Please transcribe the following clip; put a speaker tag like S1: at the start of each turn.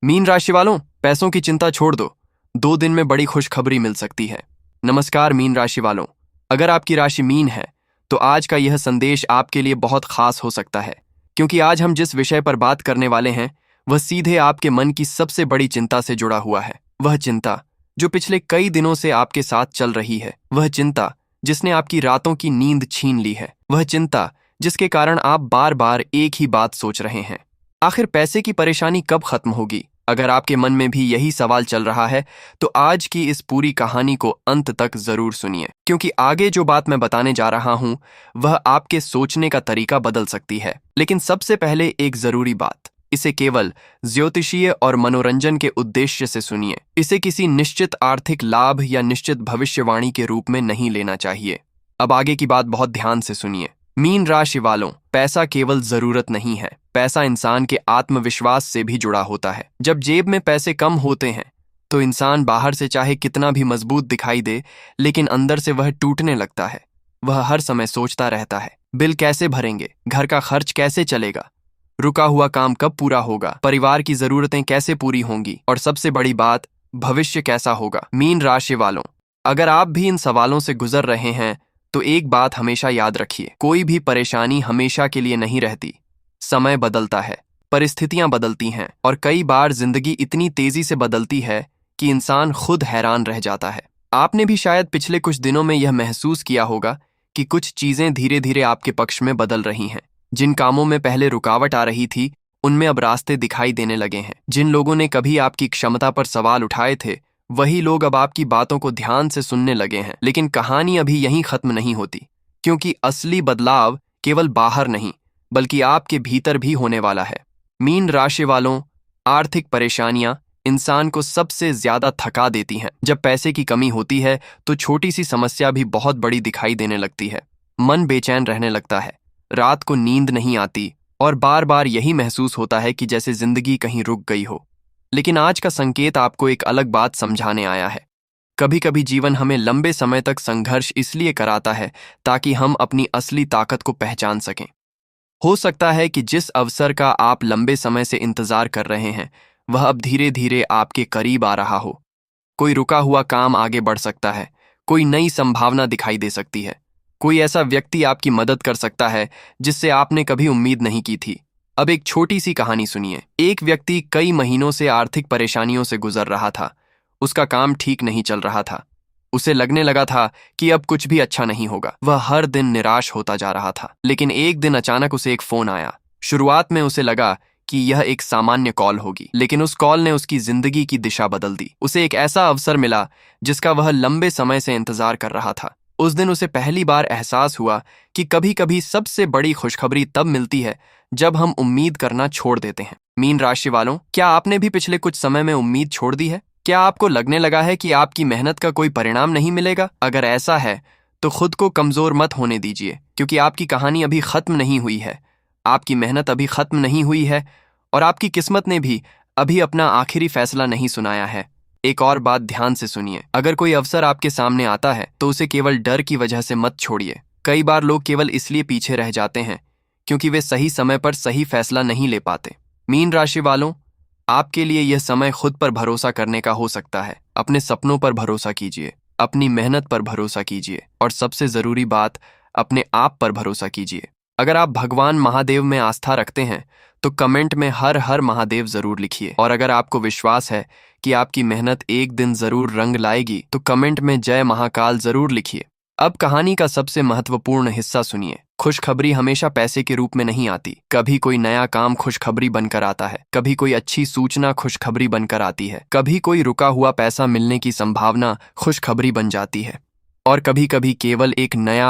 S1: Mean राशि वालों, पैसों की चिंता छोड़ दो। 2 दिन में बड़ी खुशखबरी मिल सकती है। नमस्कार मीन राशि वालों, अगर आपकी राशि मीन है तो आज का यह संदेश आपके लिए बहुत खास हो सकता है, क्योंकि आज हम जिस विषय पर बात करने वाले हैं वह सीधे आपके मन की सबसे बड़ी चिंता से जुड़ा हुआ है। वह चिंता जो पिछले कई दिनों से आपके साथ चल रही है, वह चिंता जिसने आपकी रातों की नींद छीन ली है, वह चिंता जिसके कारण आप बार बार एक ही बात सोच रहे हैं, आखिर पैसे की परेशानी कब खत्म होगी। अगर आपके मन में भी यही सवाल चल रहा है तो आज की इस पूरी कहानी को अंत तक जरूर सुनिए, क्योंकि आगे जो बात मैं बताने जा रहा हूं वह आपके सोचने का तरीका बदल सकती है। लेकिन सबसे पहले एक जरूरी बात, इसे केवल ज्योतिषीय और मनोरंजन के उद्देश्य से सुनिए। इसे किसी निश्चित आर्थिक लाभ या निश्चित भविष्यवाणी के रूप में नहीं लेना चाहिए। अब आगे की बात बहुत ध्यान से सुनिए। मीन राशि वालों, पैसा केवल जरूरत नहीं है, पैसा इंसान के आत्मविश्वास से भी जुड़ा होता है। जब जेब में पैसे कम होते हैं तो इंसान बाहर से चाहे कितना भी मजबूत दिखाई दे, लेकिन अंदर से वह टूटने लगता है। वह हर समय सोचता रहता है, बिल कैसे भरेंगे, घर का खर्च कैसे चलेगा, रुका हुआ काम कब पूरा होगा, परिवार की जरूरतें कैसे पूरी होंगी, और सबसे बड़ी बात, भविष्य कैसा होगा। मीन राशि वालों, अगर आप भी इन सवालों से गुजर रहे हैं तो एक बात हमेशा याद रखिए, कोई भी परेशानी हमेशा के लिए नहीं रहती। समय बदलता है, परिस्थितियां बदलती हैं, और कई बार जिंदगी इतनी तेजी से बदलती है कि इंसान खुद हैरान रह जाता है। आपने भी शायद पिछले कुछ दिनों में यह महसूस किया होगा कि कुछ चीजें धीरे धीरे आपके पक्ष में बदल रही हैं। जिन कामों में पहले रुकावट आ रही थी उनमें अब रास्ते दिखाई देने लगे हैं। जिन लोगों ने कभी आपकी क्षमता पर सवाल उठाए थे वही लोग अब आपकी बातों को ध्यान से सुनने लगे हैं। लेकिन कहानी अभी यहीं खत्म नहीं होती, क्योंकि असली बदलाव केवल बाहर नहीं बल्कि आपके भीतर भी होने वाला है। मीन राशि वालों, आर्थिक परेशानियां इंसान को सबसे ज्यादा थका देती हैं। जब पैसे की कमी होती है तो छोटी सी समस्या भी बहुत बड़ी दिखाई देने लगती है। मन बेचैन रहने लगता है, रात को नींद नहीं आती, और बार बार यही महसूस होता है कि जैसे जिंदगी कहीं रुक गई हो। लेकिन आज का संकेत आपको एक अलग बात समझाने आया है। कभी कभी जीवन हमें लंबे समय तक संघर्ष इसलिए कराता है ताकि हम अपनी असली ताकत को पहचान सकें। हो सकता है कि जिस अवसर का आप लंबे समय से इंतजार कर रहे हैं वह अब धीरे धीरे आपके करीब आ रहा हो। कोई रुका हुआ काम आगे बढ़ सकता है, कोई नई संभावना दिखाई दे सकती है, कोई ऐसा व्यक्ति आपकी मदद कर सकता है जिससे आपने कभी उम्मीद नहीं की थी। अब एक छोटी सी कहानी सुनिए। एक व्यक्ति कई महीनों से आर्थिक परेशानियों से गुजर रहा था। उसका काम ठीक नहीं चल रहा था, उसे लगने लगा था कि अब कुछ भी अच्छा नहीं होगा। वह हर दिन निराश होता जा रहा था। लेकिन एक दिन अचानक उसे एक फोन आया। शुरुआत में उसे लगा कि यह एक सामान्य कॉल होगी, लेकिन उस कॉल ने उसकी जिंदगी की दिशा बदल दी। उसे एक ऐसा अवसर मिला जिसका वह लंबे समय से इंतजार कर रहा था। उस दिन उसे पहली बार एहसास हुआ कि कभी कभी सबसे बड़ी खुशखबरी तब मिलती है जब हम उम्मीद करना छोड़ देते हैं। मीन राशि वालों, क्या आपने भी पिछले कुछ समय में उम्मीद छोड़ दी है? क्या आपको लगने लगा है कि आपकी मेहनत का कोई परिणाम नहीं मिलेगा? अगर ऐसा है तो खुद को कमजोर मत होने दीजिए, क्योंकि आपकी कहानी अभी खत्म नहीं हुई है। आपकी मेहनत अभी खत्म नहीं हुई है, और आपकी किस्मत ने भी अभी अपना आखिरी फैसला नहीं सुनाया है। एक और बात ध्यान से सुनिए, अगर कोई अवसर आपके सामने आता है तो उसे केवल डर की वजह से मत छोड़िए। कई बार लोग केवल इसलिए पीछे रह जाते हैं क्योंकि वे सही समय पर सही फैसला नहीं ले पाते। मीन राशि वालों, आपके लिए यह समय खुद पर भरोसा करने का हो सकता है। अपने सपनों पर भरोसा कीजिए, अपनी मेहनत पर भरोसा कीजिए, और सबसे जरूरी बात, अपने आप पर भरोसा कीजिए। अगर आप भगवान महादेव में आस्था रखते हैं तो कमेंट में हर हर महादेव जरूर लिखिए, और अगर आपको विश्वास है कि आपकी मेहनत एक दिन जरूर रंग लाएगी तो कमेंट में जय महाकाल जरूर लिखिए। अब कहानी का सबसे महत्वपूर्ण हिस्सा सुनिए। खुशखबरी हमेशा पैसे के रूप में नहीं आती। कभी कोई नया काम खुशखबरी बनकर आता है, कभी कोई अच्छी सूचना खुशखबरी बनकर आती है, कभी कोई रुका हुआ पैसा मिलने की संभावना खुशखबरी बन जाती है, और कभी कभी केवल एक नया